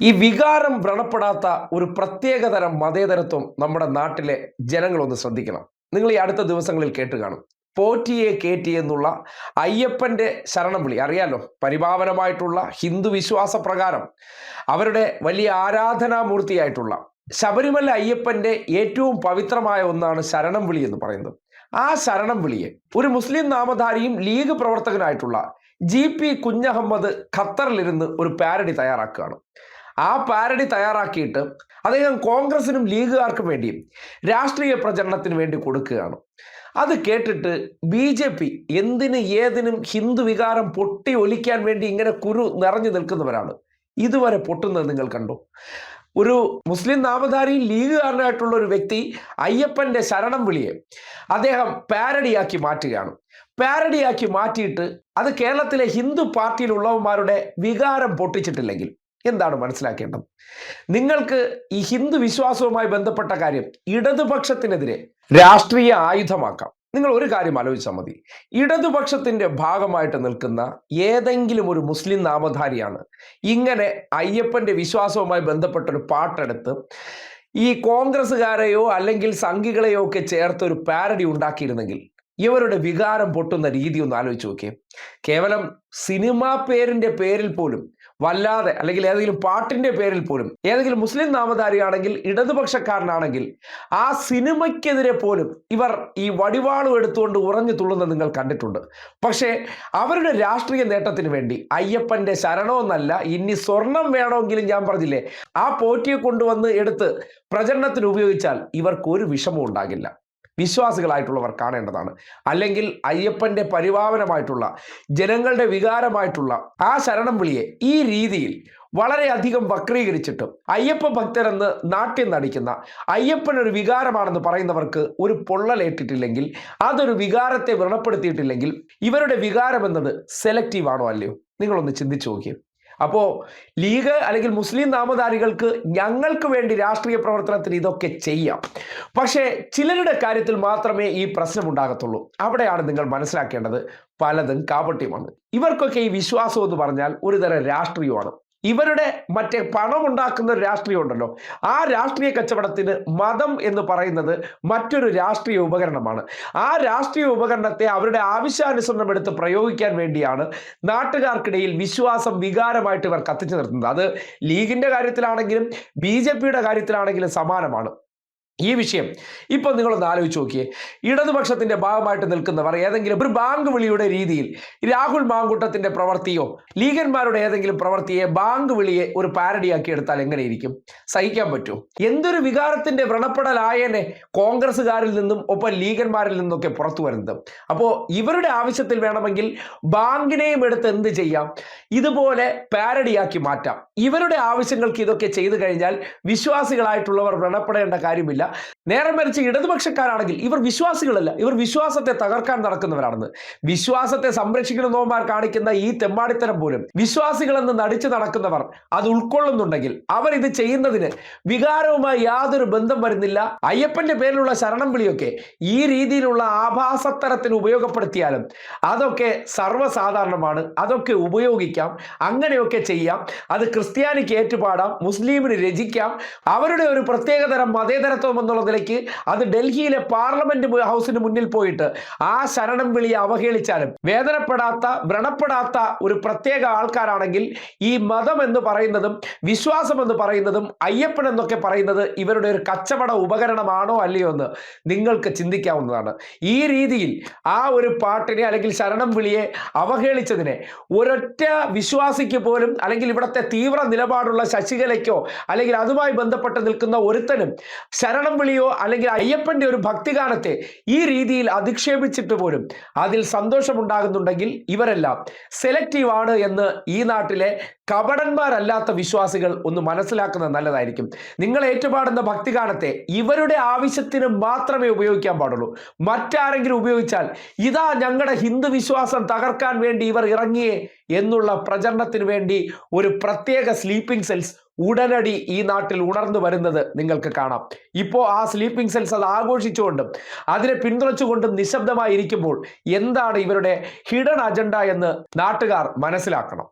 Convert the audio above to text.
ഈ വികാരം വ്രണപ്പെടാത്ത ഒരു പ്രത്യേകതരം മതേതരത്വം നമ്മുടെ നാട്ടിലെ ജനങ്ങളൊന്ന് ശ്രദ്ധിക്കണം. നിങ്ങൾ ഈ അടുത്ത ദിവസങ്ങളിൽ കേട്ട് കാണും. പോറ്റിയെ കേറ്റി എന്നുള്ള അയ്യപ്പന്റെ ശരണം വിളി അറിയാലോ. പരിപാവനമായിട്ടുള്ള ഹിന്ദു വിശ്വാസ പ്രകാരം അവരുടെ വലിയ ആരാധനാമൂർത്തിയായിട്ടുള്ള ശബരിമല അയ്യപ്പന്റെ ഏറ്റവും പവിത്രമായ ഒന്നാണ് ശരണം വിളി എന്ന് പറയുന്നത്. ആ ശരണം വിളിയെ ഒരു മുസ്ലിം നാമധാരിയും ലീഗ് പ്രവർത്തകനായിട്ടുള്ള GP കുഞ്ഞഹമ്മദ് ഖത്തറിലിരുന്ന് ഒരു പാരഡി തയ്യാറാക്കുകയാണ്. ആ പാരഡി തയ്യാറാക്കിയിട്ട് അദ്ദേഹം കോൺഗ്രസിനും ലീഗുകാർക്കും വേണ്ടിയും രാഷ്ട്രീയ പ്രചരണത്തിന് വേണ്ടി കൊടുക്കുകയാണ്. അത് കേട്ടിട്ട് BJP എന്തിന് ഏതിനും ഹിന്ദു വികാരം പൊട്ടി ഒലിക്കാൻ വേണ്ടി ഇങ്ങനെ കുരു നിറഞ്ഞു നിൽക്കുന്നവരാണ്. ഇതുവരെ പൊട്ടുന്നത് നിങ്ങൾ കണ്ടു? ഒരു മുസ്ലിം നാമധാരി ലീഗുകാരനായിട്ടുള്ള ഒരു വ്യക്തി അയ്യപ്പന്റെ ശരണം വിളിയെ അദ്ദേഹം പാരഡിയാക്കി മാറ്റുകയാണ്. പാരഡിയാക്കി മാറ്റിയിട്ട് അത് കേരളത്തിലെ ഹിന്ദു പാർട്ടിയിലുള്ളവന്മാരുടെ വികാരം പൊട്ടിച്ചിട്ടില്ലെങ്കിൽ എന്താണ് മനസ്സിലാക്കേണ്ടത്? നിങ്ങൾക്ക് ഈ ഹിന്ദു വിശ്വാസവുമായി ബന്ധപ്പെട്ട കാര്യം ഇടതുപക്ഷത്തിനെതിരെ രാഷ്ട്രീയ ആയുധമാക്കാം. നിങ്ങൾ ഒരു കാര്യം ആലോചിച്ചാൽ മതി. ഇടതുപക്ഷത്തിന്റെ ഭാഗമായിട്ട് നിൽക്കുന്ന ഏതെങ്കിലും ഒരു മുസ്ലിം നാമധാരിയാണ് ഇങ്ങനെ അയ്യപ്പന്റെ വിശ്വാസവുമായി ബന്ധപ്പെട്ടൊരു പാട്ടെടുത്ത് ഈ കോൺഗ്രസ്സുകാരെയോ അല്ലെങ്കിൽ സംഘികളെയോ ഒക്കെ ചേർത്ത് ഒരു പാരഡി ഉണ്ടാക്കിയിരുന്നെങ്കിൽ ഇവരുടെ വികാരം പൊട്ടുന്ന രീതി ഒന്ന് ആലോചിച്ച് നോക്കിയേ. കേവലം സിനിമാ പേരിന്റെ പേരിൽ പോലും വല്ലാതെ, അല്ലെങ്കിൽ ഏതെങ്കിലും പാട്ടിന്റെ പേരിൽ പോലും ഏതെങ്കിലും മുസ്ലിം നാമധാരിയാണെങ്കിൽ, ഇടതുപക്ഷക്കാരനാണെങ്കിൽ ആ സിനിമയ്ക്കെതിരെ പോലും ഇവർ ഈ വടിവാളും എടുത്തുകൊണ്ട് ഉറഞ്ഞു തുള്ളുന്നത് നിങ്ങൾ കണ്ടിട്ടുണ്ട്. പക്ഷേ അവരുടെ രാഷ്ട്രീയ നേട്ടത്തിന് വേണ്ടി അയ്യപ്പന്റെ ശരണമെന്നല്ല, ഇനി സ്വർണം വേണമെങ്കിലും ഞാൻ പറഞ്ഞില്ലേ, ആ പോറ്റിയെ കൊണ്ടുവന്ന് എടുത്ത് പ്രചരണത്തിന് ഉപയോഗിച്ചാൽ ഇവർക്ക് ഒരു വിഷമവും ഉണ്ടാകില്ല. വിശ്വാസികളായിട്ടുള്ളവർ കാണേണ്ടതാണ്. അല്ലെങ്കിൽ അയ്യപ്പന്റെ പരിപാവനമായിട്ടുള്ള ജനങ്ങളുടെ വികാരമായിട്ടുള്ള ആ ശരണം വിളിയെ ഈ രീതിയിൽ വളരെയധികം വക്രീകരിച്ചിട്ടും അയ്യപ്പ ഭക്തരെന്ന് നാട്യം നടിക്കുന്ന, അയ്യപ്പൻ ഒരു വികാരമാണെന്ന് പറയുന്നവർക്ക് ഒരു പൊള്ളലേറ്റിട്ടില്ലെങ്കിൽ, അതൊരു വികാരത്തെ വ്രണപ്പെടുത്തിയിട്ടില്ലെങ്കിൽ ഇവരുടെ വികാരം എന്നത് സെലക്റ്റീവ് ആണോ അല്ലയോ? നിങ്ങളൊന്ന് ചിന്തിച്ചു നോക്കിയേ. അപ്പോൾ ലീഗ് അല്ലെങ്കിൽ മുസ്ലിം നാമധാരികൾക്ക് ഞങ്ങൾക്ക് വേണ്ടി രാഷ്ട്രീയ പ്രവർത്തനത്തിന് ഇതൊക്കെ ചെയ്യാം, പക്ഷേ ചിലരുടെ കാര്യത്തിൽ മാത്രമേ ഈ പ്രശ്നം ഉണ്ടാകത്തുള്ളൂ. അവിടെയാണ് നിങ്ങൾ മനസ്സിലാക്കേണ്ടത് പലതും കാപട്യമാണ്. ഇവർക്കൊക്കെ ഈ വിശ്വാസം എന്ന് പറഞ്ഞാൽ ഒരു തരം രാഷ്ട്രീയമാണ്. ഇവരുടെ മറ്റേ പണം ഉണ്ടാക്കുന്ന ഒരു രാഷ്ട്രീയം ഉണ്ടല്ലോ, ആ രാഷ്ട്രീയ കച്ചവടത്തിന് മതം എന്ന് പറയുന്നത് മറ്റൊരു രാഷ്ട്രീയ ഉപകരണമാണ്. ആ രാഷ്ട്രീയ ഉപകരണത്തെ അവരുടെ ആവശ്യാനുസരണം എടുത്ത് പ്രയോഗിക്കാൻ വേണ്ടിയാണ് നാട്ടുകാർക്കിടയിൽ വിശ്വാസം വികാരമായിട്ട് ഇവർ കത്തിച്ചു നിർത്തുന്നത്. അത് ലീഗിന്റെ കാര്യത്തിലാണെങ്കിലും BJPയുടെ കാര്യത്തിലാണെങ്കിലും സമാനമാണ്. ഈ വിഷയം ഇപ്പൊ നിങ്ങളൊന്ന് ആലോചിച്ച് നോക്കിയേ. ഇടതുപക്ഷത്തിന്റെ ഭാഗമായിട്ട് നിൽക്കുന്നവർ ഏതെങ്കിലും ഒരു ബാങ്ക് വിളിയുടെ രീതിയിൽ രാഹുൽ മാങ്കൂട്ടത്തിന്റെ പ്രവൃത്തിയോ ലീഗന്മാരുടെ ഏതെങ്കിലും പ്രവൃത്തിയെ, ബാങ്ക് വിളിയെ ഒരു പാരഡിയാക്കി എടുത്താൽ എങ്ങനെയിരിക്കും? സഹിക്കാൻ പറ്റുമോ? എന്തൊരു വികാരത്തിന്റെ വ്രണപ്പെടലായേനെ കോൺഗ്രസ്സുകാരിൽ നിന്നും ഒപ്പം ലീഗന്മാരിൽ നിന്നൊക്കെ പുറത്തു വരുന്നത്. അപ്പോൾ ഇവരുടെ ആവശ്യത്തിൽ വേണമെങ്കിൽ ബാങ്കിനെയും എടുത്ത് എന്ത് ചെയ്യാം? ഇതുപോലെ പാരഡിയാക്കി മാറ്റാം. ഇവരുടെ ആവശ്യങ്ങൾക്ക് ഇതൊക്കെ ചെയ്തു കഴിഞ്ഞാൽ വിശ്വാസികളായിട്ടുള്ളവർ വ്രണപ്പെടേണ്ട കാര്യമില്ല. നേരെ മറിച്ച് ഇടതുപക്ഷക്കാരാണെങ്കിൽ ഇവർ വിശ്വാസികളല്ല, ഇവർ വിശ്വാസത്തെ തകർക്കാൻ നടക്കുന്നവരാണെന്ന്. വിശ്വാസത്തെ സംരക്ഷിക്കണമെന്നവന്മാർ കാണിക്കുന്ന ഈ തെമ്മാടിത്തരം പോലും വിശ്വാസികളെന്ന് നടിച്ചു നടക്കുന്നവർ അത് ഉൾക്കൊള്ളുന്നുണ്ടെങ്കിൽ അവർ ഇത് ചെയ്യുന്നതിന് വികാരവുമായി യാതൊരു ബന്ധം വരുന്നില്ല. അയ്യപ്പന്റെ പേരിലുള്ള ശരണം വിളിയൊക്കെ ഈ രീതിയിലുള്ള ആഭാസത്തരത്തിന് ഉപയോഗപ്പെടുത്തിയാലും അതൊക്കെ സർവ്വസാധാരണമാണ്. അതൊക്കെ ഉപയോഗിക്കാം, അങ്ങനെയൊക്കെ ചെയ്യാം. അത് ക്രിസ്ത്യാനിക്ക് ഏറ്റുപാടാം, മുസ്ലിമിന് രചിക്കാം. അവരുടെ ഒരു പ്രത്യേകതരം മതേതരത്വം എന്നുള്ള നിലയ്ക്ക് അത് ഡൽഹിയിലെ പാർലമെന്റ് ഹൗസിന് മുന്നിൽ പോയിട്ട് ആ ശരണം വിളിയെ അവഹേളിച്ചാലും വേദനപ്പെടാത്ത, വ്രണപ്പെടാത്ത ഒരു പ്രത്യേക ആൾക്കാരാണെങ്കിൽ ഈ മതം എന്ന് പറയുന്നതും വിശ്വാസം എന്ന് പറയുന്നതും അയ്യപ്പൻ എന്നൊക്കെ പറയുന്നത് ഇവരുടെ ഒരു കച്ചവട ഉപകരണമാണോ അല്ലയോ എന്ന് നിങ്ങൾക്ക് ചിന്തിക്കാവുന്നതാണ്. ഈ രീതിയിൽ ആ ഒരു പാട്ടിനെ അല്ലെങ്കിൽ ശരണം വിളിയെ അവഹേളിച്ചതിനെ ഒരൊറ്റ വിശ്വാസിക്ക് പോലും, അല്ലെങ്കിൽ ഇവിടുത്തെ തീവ്ര നിലപാടുള്ള ശശികലയ്ക്കോ അല്ലെങ്കിൽ അതുമായി ബന്ധപ്പെട്ട് നിൽക്കുന്ന ഒരുത്തനും ശരണം വിളിയോ അല്ലെങ്കിൽ അയ്യപ്പന്റെ ഒരു ഭക്തിഗാനത്തെ ഈ രീതിയിൽ അധിക്ഷേപിച്ചിട്ട് പോലും അതിൽ സന്തോഷമുണ്ടാകുന്നുണ്ടെങ്കിൽ ഇവരെല്ലാം സെലക്റ്റീവ് ആണ് എന്ന് ഈ നാട്ടിലെ കപടന്മാരല്ലാത്ത വിശ്വാസികൾ ഒന്ന് മനസ്സിലാക്കുന്നത് നല്ലതായിരിക്കും. നിങ്ങൾ ഏറ്റുപാടുന്ന ഭക്തിഗാനത്തെ ഇവരുടെ ആവശ്യത്തിന് മാത്രമേ ഉപയോഗിക്കാൻ പാടുള്ളൂ. മറ്റാരെങ്കിലും ഉപയോഗിച്ചാൽ ഇതാ ഞങ്ങളുടെ ഹിന്ദു വിശ്വാസം തകർക്കാൻ വേണ്ടി ഇവർ ഇറങ്ങിയേ എന്നുള്ള പ്രചരണത്തിന് വേണ്ടി ഒരു പ്രത്യേക സ്ലീപ്പിംഗ് സെൽസ് ഉടനടി ഈ നാട്ടിൽ ഉണർന്നു വരുന്നത് നിങ്ങൾക്ക് കാണാം. ഇപ്പോൾ ആ സ്ലീപ്പിംഗ് സെൽസ് അത് ആഘോഷിച്ചുകൊണ്ടും അതിനെ പിന്തുണച്ചുകൊണ്ടും നിശബ്ദമായി ഇരിക്കുമ്പോൾ എന്താണ് ഇവരുടെ ഹിഡൻ അജണ്ട എന്ന് നാട്ടുകാർ മനസ്സിലാക്കണം.